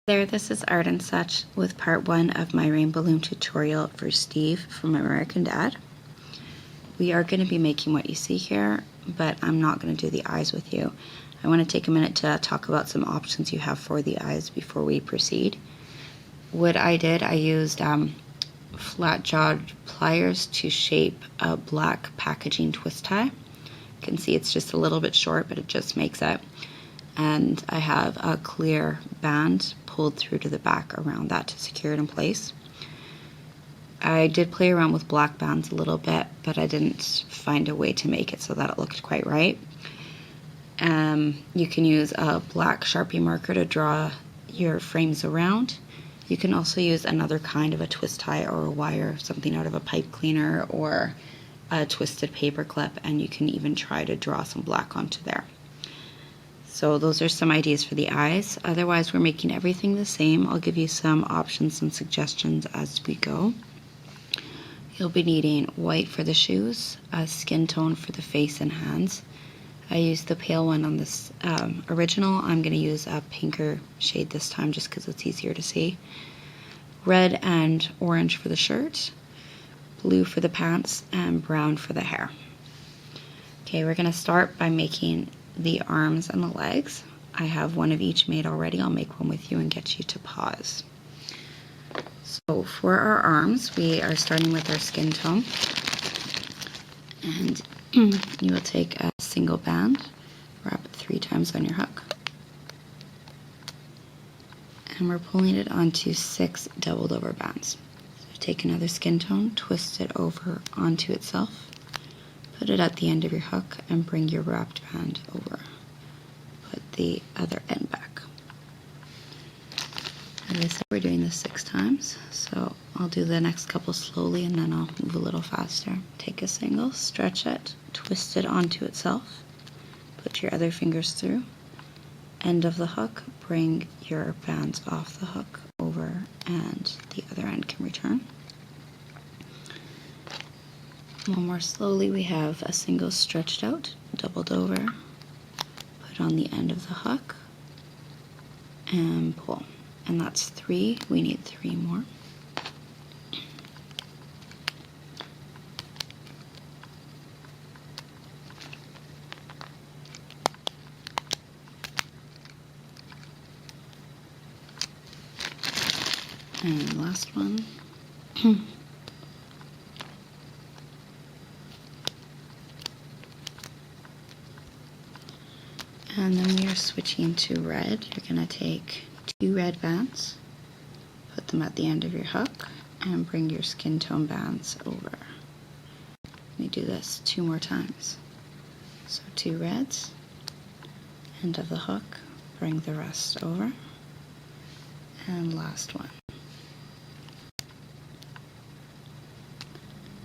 There, this is Art and Such with part 1 of my Rainbow Loom tutorial for Steve from American Dad. We are going to be making what you see here, but I'm not going to do the eyes with you. I want to take a minute to talk about some options you have for the eyes before we proceed. What I did, I used flat-jawed pliers to shape a black packaging twist tie. You can see it's just a little bit short, but it just makes it. And I have a clear band pulled through to the back around that to secure it in place. I did play around with black bands a little bit, but I didn't find a way to make it so that it looked quite right. You can use a black Sharpie marker to draw your frames around. You can also use another kind of a twist tie or a wire, something out of a pipe cleaner or a twisted paper clip, and you can even try to draw some black onto there. So those are some ideas for the eyes. Otherwise, we're making everything the same. I'll give you some options and suggestions as we go. You'll be needing white for the shoes, a skin tone for the face and hands. I used the pale one on this original. I'm going to use a pinker shade this time just because it's easier to see. Red and orange for the shirt, blue for the pants, and brown for the hair. Okay, we're going to start by making the arms and the legs. I have one of each made already. I'll make one with you and get you to pause. So for our arms, we are starting with our skin tone. And you will take a single band, wrap it 3 times on your hook. And we're pulling it onto 6 doubled over bands. So take another skin tone, twist it over onto itself. Put it at the end of your hook and bring your wrapped band over. Put the other end back. As I said, we're doing this 6 times, so I'll do the next couple slowly and then I'll move a little faster. Take a single, stretch it, twist it onto itself, put your other fingers through, end of the hook, bring your bands off the hook over, and the other end can return. One more slowly, we have a single stretched out, doubled over, put on the end of the hook, and pull. And that's 3, we need 3 more. And last one. And then we are switching to red. You're going to take 2 red bands, put them at the end of your hook, and bring your skin tone bands over. Let me do this 2 more times. So 2 reds, end of the hook, bring the rest over, and last one.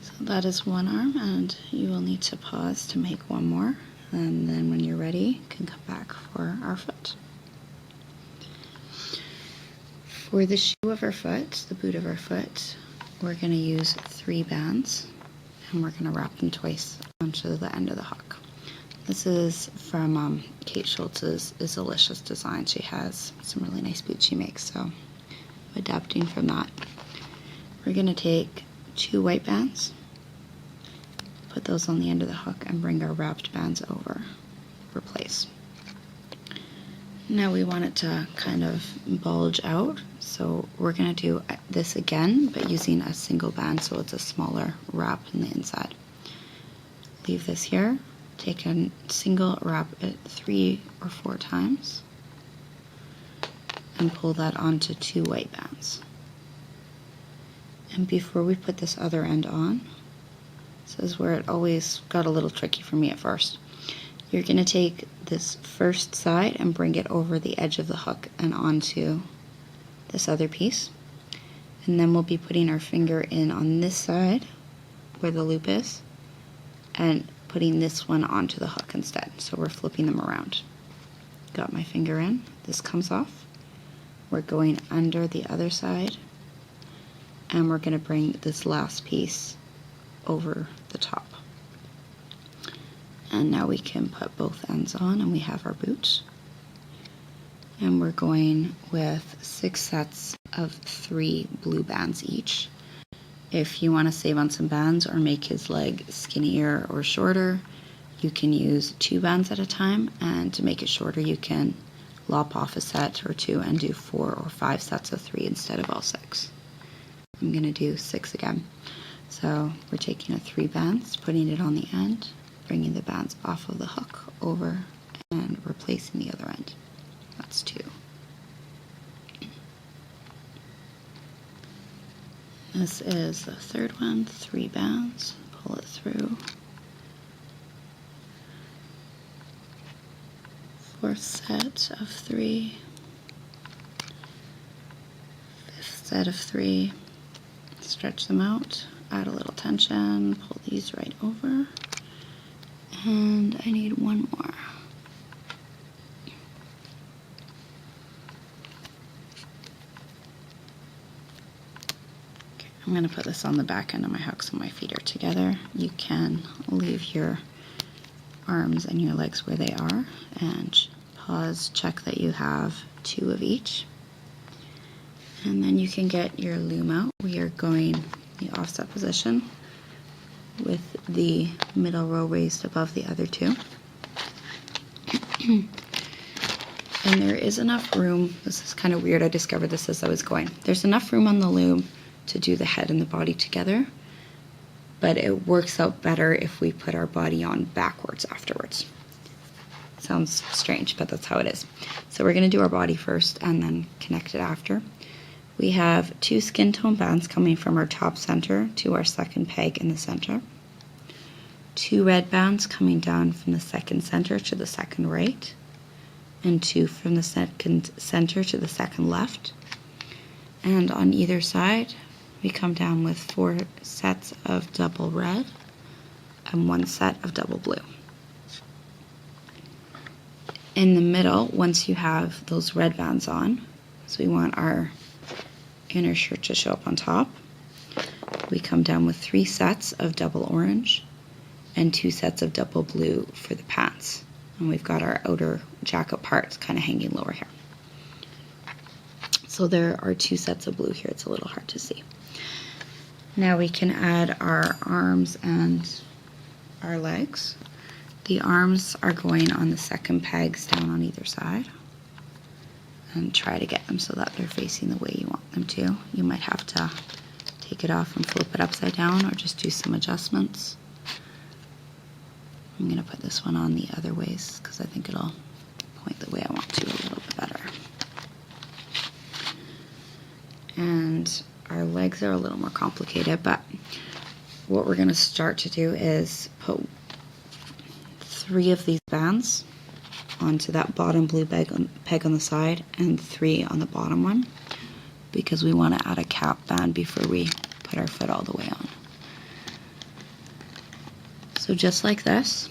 So that is one arm, and you will need to pause to make one more. And then when you're ready, you can come back for our foot. For the shoe of our foot, the boot of our foot, we're going to use 3 bands, and we're going to wrap them twice onto the end of the hook. This is from Kate Schultz's Delicious Design. She has some really nice boots she makes, so I'm adapting from that. We're going to take 2 white bands, put those on the end of the hook, and bring our wrapped bands over, replace. Now we want it to kind of bulge out, so we're going to do this again, but using a single band so it's a smaller wrap in the inside. Leave this here, take a single, wrap it 3 or 4 times, and pull that onto 2 white bands. And before we put this other end on, this is where it always got a little tricky for me at first. You're going to take this first side and bring it over the edge of the hook and onto this other piece. And then we'll be putting our finger in on this side where the loop is and putting this one onto the hook instead. So we're flipping them around. Got my finger in. This comes off. We're going under the other side and we're going to bring this last piece over the top. And now we can put both ends on and we have our boot. And we're going with 6 sets of 3 blue bands each. If you want to save on some bands or make his leg skinnier or shorter, you can use 2 bands at a time, and to make it shorter you can lop off a set or 2 and do 4 or 5 sets of 3 instead of all 6. I'm going to do 6 again. So we're taking a 3 bands, putting it on the end, bringing the bands off of the hook over and replacing the other end. That's 2. This is the third one, 3 bands, pull it through. 4th set of 3, 5th set of 3, stretch them out, add a little tension, pull these right over, and I need 1 more. Okay, I'm going to put this on the back end of my hook so my feet are together. You can leave your arms and your legs where they are and pause, check that you have 2 of each, and then you can get your loom out. We are going the offset position with the middle row raised above the other 2. And there is enough room, this is kind of weird, I discovered this as I was going. There's enough room on the loom to do the head and the body together, but it works out better if we put our body on backwards afterwards. Sounds strange, but that's how it is. So we're going to do our body first and then connect it after. We have 2 skin tone bands coming from our top center to our second peg in the center. 2 red bands coming down from the second center to the second right, and 2 from the second center to the second left. And on either side, we come down with 4 sets of double red and 1 set of double blue. In the middle, once you have those red bands on, so we want our inner shirt to show up on top, we come down with 3 sets of double orange and 2 sets of double blue for the pants. And we've got our outer jacket parts kind of hanging lower here. So there are 2 sets of blue here. It's a little hard to see. Now we can add our arms and our legs. The arms are going on the second pegs down on either side. And try to get them so that they're facing the way you want them to. You might have to take it off and flip it upside down or just do some adjustments. I'm going to put this one on the other ways because I think it'll point the way I want to a little bit better. And our legs are a little more complicated, but what we're going to start to do is put 3 of these bands onto that bottom blue peg on the side and 3 on the bottom one, because we want to add a cap band before we put our foot all the way on. So just like this,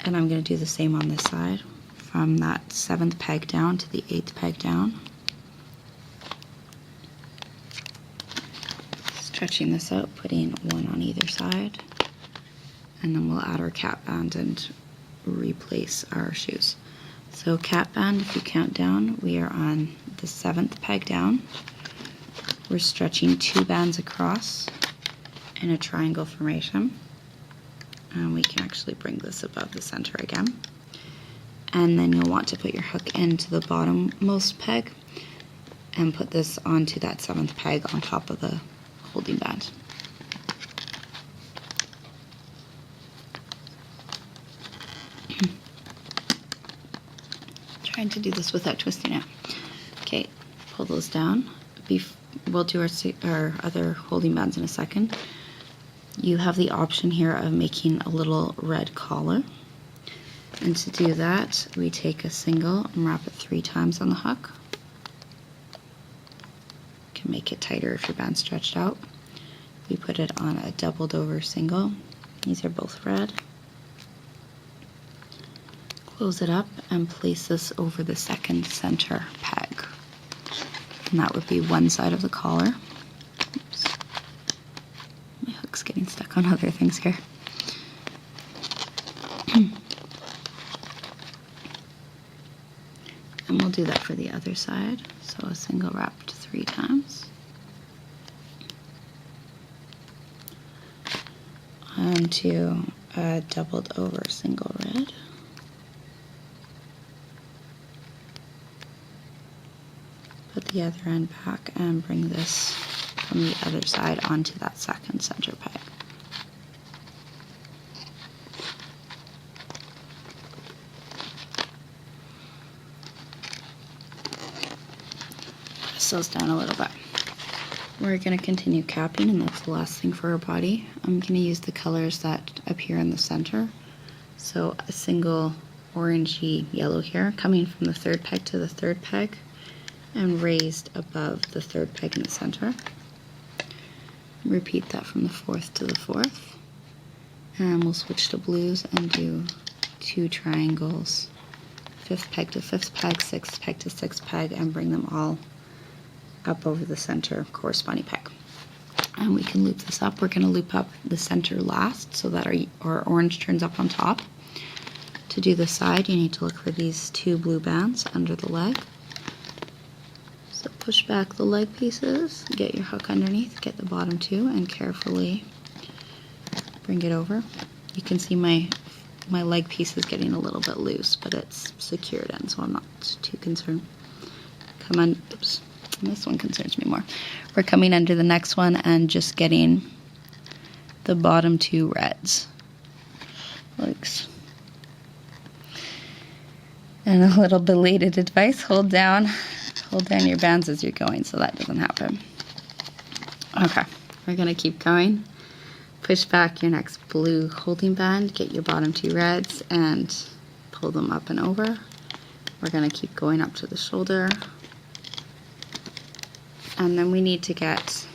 and I'm going to do the same on this side, from that 7th peg down to the 8th peg down. Stretching this out, putting 1 on either side, and then we'll add our cap band and replace our shoes. So cap band, if you count down, we are on the 7th peg down. We're stretching 2 bands across in a triangle formation. And we can actually bring this above the center again. And then you'll want to put your hook into the bottommost peg and put this onto that 7th peg on top of the holding band. Trying to do this without twisting it. Okay, pull those down. We'll do our other holding bands in a second. You have the option here of making a little red collar. And to do that, we take a single and wrap it 3 times on the hook. You can make it tighter if your band's stretched out. We put it on a doubled over single. These are both red. Close it up and place this over the second center peg. And that would be one side of the collar. Oops. My hook's getting stuck on other things here. And we'll do that for the other side. So a single wrapped 3 times. Onto a doubled over single red. Put the other end back and bring this from the other side onto that second center peg. Press those down a little bit. We're going to continue capping, and that's the last thing for our body. I'm going to use the colors that appear in the center. So a single orangey yellow here coming from the 3rd peg to the 3rd peg and raised above the 3rd peg in the center. Repeat that from the 4th to the 4th. And we'll switch to blues and do 2 triangles. 5th peg to 5th peg, 6th peg to 6th peg, and bring them all up over the center corresponding peg. And we can loop this up. We're going to loop up the center last so that our orange turns up on top. To do the side, you need to look for these 2 blue bands under the leg. So push back the leg pieces, get your hook underneath, get the bottom 2, and carefully bring it over. You can see my leg piece is getting a little bit loose, but it's secured in, so I'm not too concerned. Come on, oops. This one concerns me more. We're coming under the next one and just getting the bottom 2 reds. Looks. And a little belated advice, hold down your bands as you're going so that doesn't happen. Okay, we're gonna keep going. Push back your next blue holding band, get your bottom 2 reds and pull them up and over. We're gonna keep going up to the shoulder. And then we need to get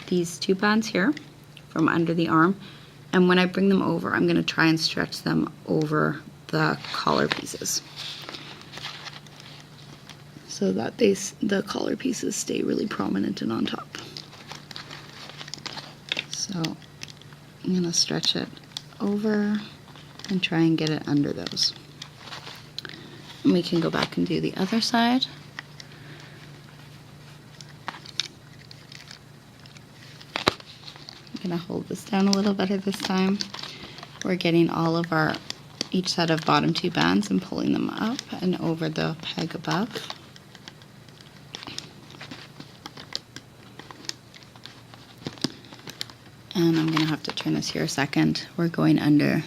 these 2 bands here from under the arm. And when I bring them over, I'm going to try and stretch them over the collar pieces so that the collar pieces stay really prominent and on top. So I'm going to stretch it over and try and get it under those. And we can go back and do the other side. I'm going to hold this down a little better this time. We're getting all of each set of bottom 2 bands and pulling them up and over the peg above. And I'm going to have to turn this here a second. We're going under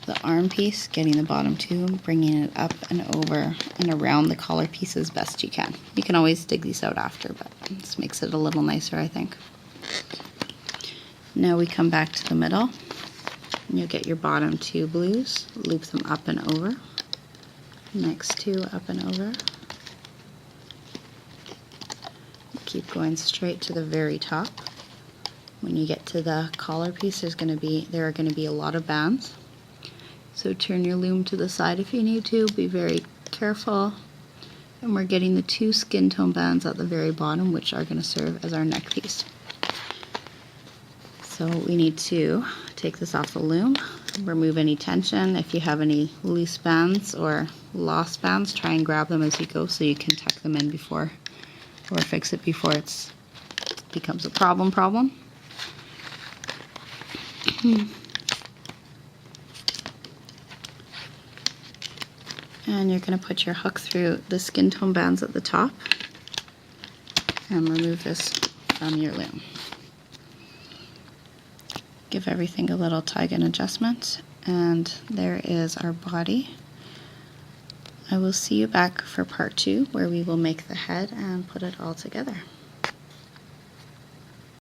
the arm piece, getting the bottom 2, bringing it up and over and around the collar piece as best you can. You can always dig these out after, but this makes it a little nicer, I think. Now we come back to the middle, and you'll get your bottom 2 blues, loop them up and over, next 2 up and over. Keep going straight to the very top. When you get to the collar piece, there are going to be a lot of bands. So turn your loom to the side if you need to, be very careful. And we're getting the 2 skin tone bands at the very bottom, which are going to serve as our neck piece. So we need to take this off the loom, remove any tension. If you have any loose bands or lost bands, try and grab them as you go so you can tuck them in before, or fix it before it becomes a problem. And you're going to put your hook through the skin tone bands at the top and remove this from your loom. Give everything a little tug and adjustment, and there is our body. I will see you back for part 2 where we will make the head and put it all together.